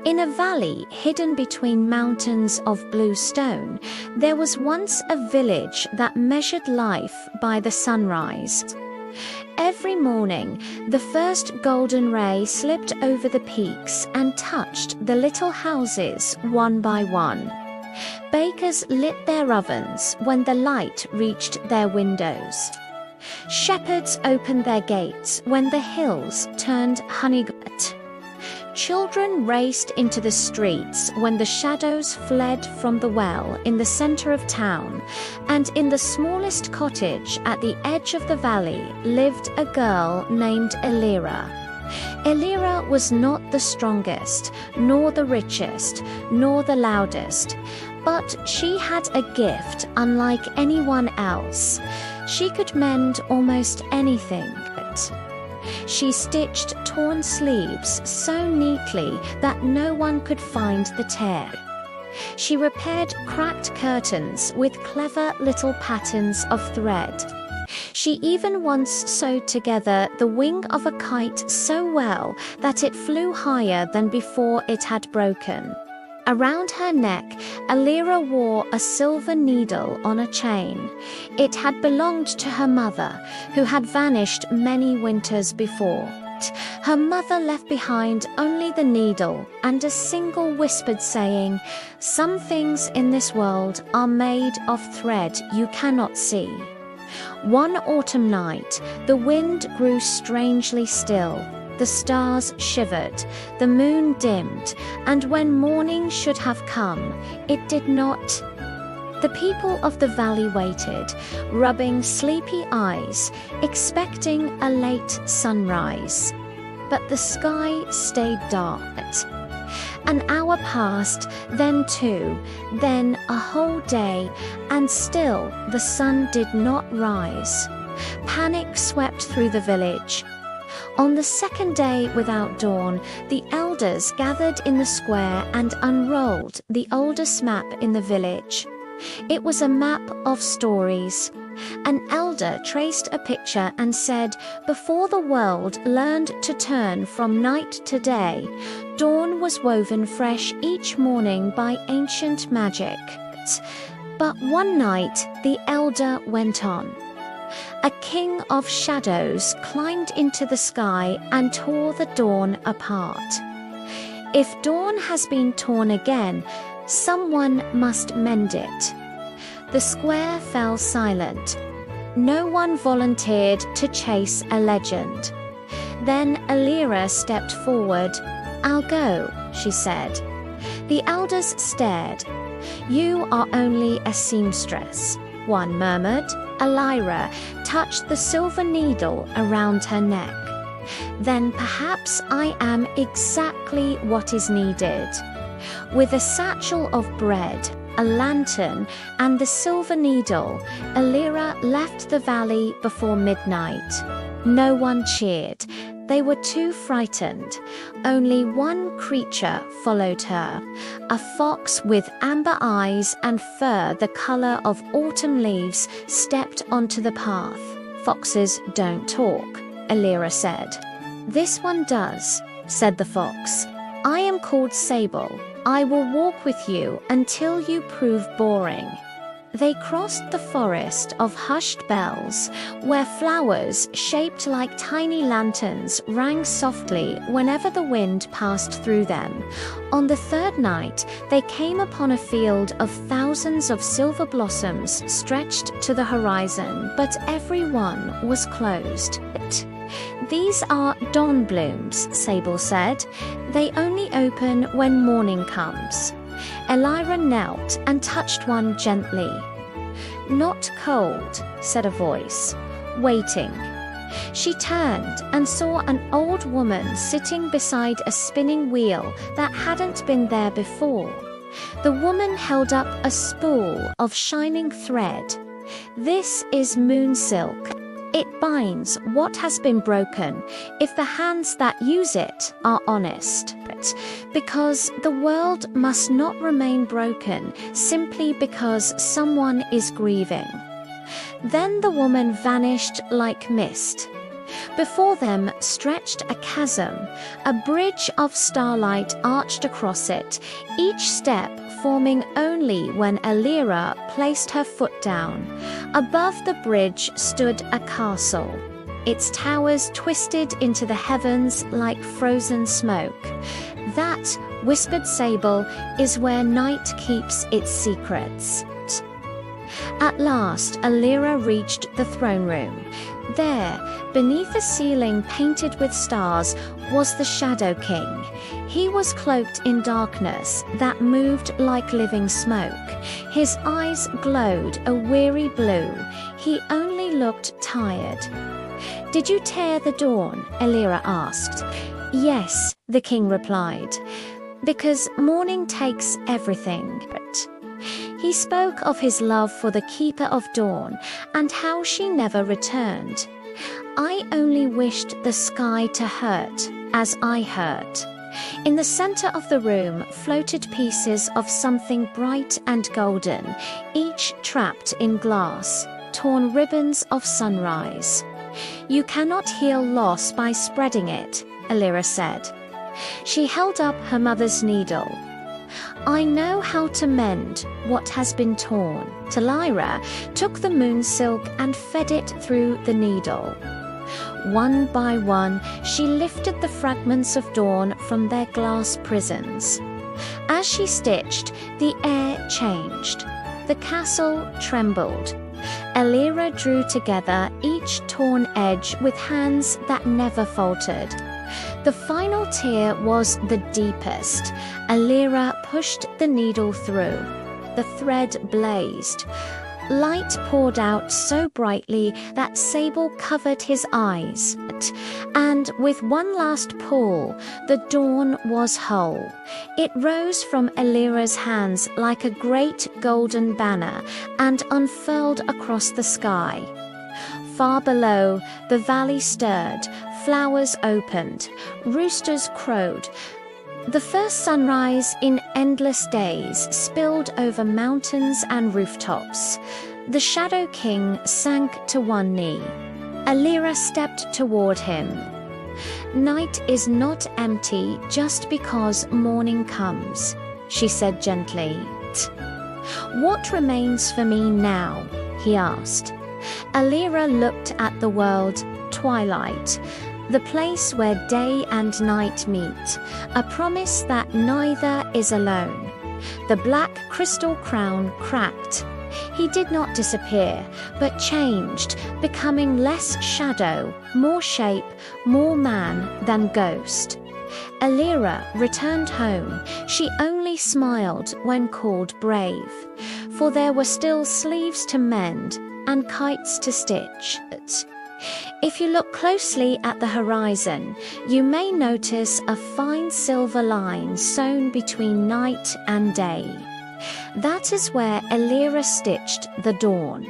In a valley hidden between mountains of blue stone, there was once a village that measured life by the sunrise. Every morning, the first golden ray slipped over the peaks and touched the little houses one by one. Bakers lit their ovens when the light reached their windows. Shepherds opened their gates when the hills turned honey. Children raced into the streets when the shadows fled from the well in the center of town, and in the smallest cottage at the edge of the valley lived a girl named Elira. Elira was not the strongest, nor the richest, nor the loudest, but she had a gift unlike anyone else. She could mend almost anything. She stitched torn sleeves so neatly that no one could find the tear. She repaired cracked curtains with clever little patterns of thread. She even once sewed together the wing of a kite so well that it flew higher than before it had broken. Around her neck, Elira wore a silver needle on a chain. It had belonged to her mother, who had vanished many winters before. Her mother left behind only the needle and a single whispered saying, "Some things in this world are made of thread you cannot see." One autumn night, the wind grew strangely still. The stars shivered, the moon dimmed, and when morning should have come, it did not. The people of the valley waited, rubbing sleepy eyes, expecting a late sunrise. But the sky stayed dark. An hour passed, then two, then a whole day, and still the sun did not rise. Panic swept through the village. On the second day without dawn, the elders gathered in the square and unrolled the oldest map in the village. It was a map of stories. An elder traced a picture and said, "Before the world learned to turn from night to day, dawn was woven fresh each morning by ancient magic." But one night, the elder went on. A king of shadows climbed into the sky and tore the dawn apart. If dawn has been torn again, someone must mend it. The square fell silent. No one volunteered to chase a legend. Then Elira stepped forward. "I'll go," she said. The elders stared. "You are only a seamstress," one murmured. Elira touched the silver needle around her neck. "Then perhaps I am exactly what is needed." With a satchel of bread, a lantern, and the silver needle, Elira left the valley before midnight. No one cheered. They were too frightened. Only one creature followed her, a fox with amber eyes and fur the color of autumn leaves stepped onto the path. "Foxes don't talk," Elira said. "This one does," said the fox. "I am called Sable. I will walk with you until you prove boring." They crossed the forest of hushed bells, where flowers shaped like tiny lanterns rang softly whenever the wind passed through them. On the third night, they came upon a field of thousands of silver blossoms stretched to the horizon, but every one was closed. "These are dawn blooms," Sable said. "They only open when morning comes." Elira knelt and touched one gently. "Not cold," said a voice. "Waiting." She turned and saw an old woman sitting beside a spinning wheel that hadn't been there before. The woman held up a spool of shining thread. "This is moon silk. It binds what has been broken if the hands that use it are honest. Because the world must not remain broken simply because someone is grieving." Then the woman vanished like mist. Before them stretched a chasm, a bridge of starlight arched across it, each step forming only when Elira placed her foot down. Above the bridge stood a castle, its towers twisted into the heavens like frozen smoke. "That," whispered Sable, "is where night keeps its secrets." At last, Elira reached the throne room. There, beneath a ceiling painted with stars, was the Shadow King. He was cloaked in darkness that moved like living smoke. His eyes glowed a weary blue. He only looked tired. "Did you tear the dawn?" Elira asked. "Yes," the king replied, "because morning takes everything." He spoke of his love for the Keeper of Dawn and how she never returned. "I only wished the sky to hurt, as I hurt." In the center of the room floated pieces of something bright and golden, each trapped in glass, torn ribbons of sunrise. "You cannot heal loss by spreading it," Elira said. She held up her mother's needle. "I know how to mend what has been torn." Elira took the moon silk and fed it through the needle. One by one, she lifted the fragments of dawn from their glass prisons. As she stitched, the air changed. The castle trembled. Elira drew together each torn edge with hands that never faltered. The final tear was the deepest. Elira pushed the needle through. The thread blazed. Light poured out so brightly that Sable covered his eyes. And with one last pull, the dawn was whole. It rose from Elira's hands like a great golden banner and unfurled across the sky. Far below, the valley stirred, flowers opened, roosters crowed. The first sunrise in endless days spilled over mountains and rooftops. The Shadow King sank to one knee. Elira stepped toward him. "Night is not empty just because morning comes," she said gently. "What remains for me now?" he asked. Elira looked at the world, twilight, the place where day and night meet, a promise that neither is alone. The black crystal crown cracked. He did not disappear, but changed, becoming less shadow, more shape, more man than ghost. Elira returned home. She only smiled when called brave, for there were still sleeves to mend and kites to stitch. If you look closely at the horizon, you may notice a fine silver line sewn between night and day. That is where Elira stitched the dawn.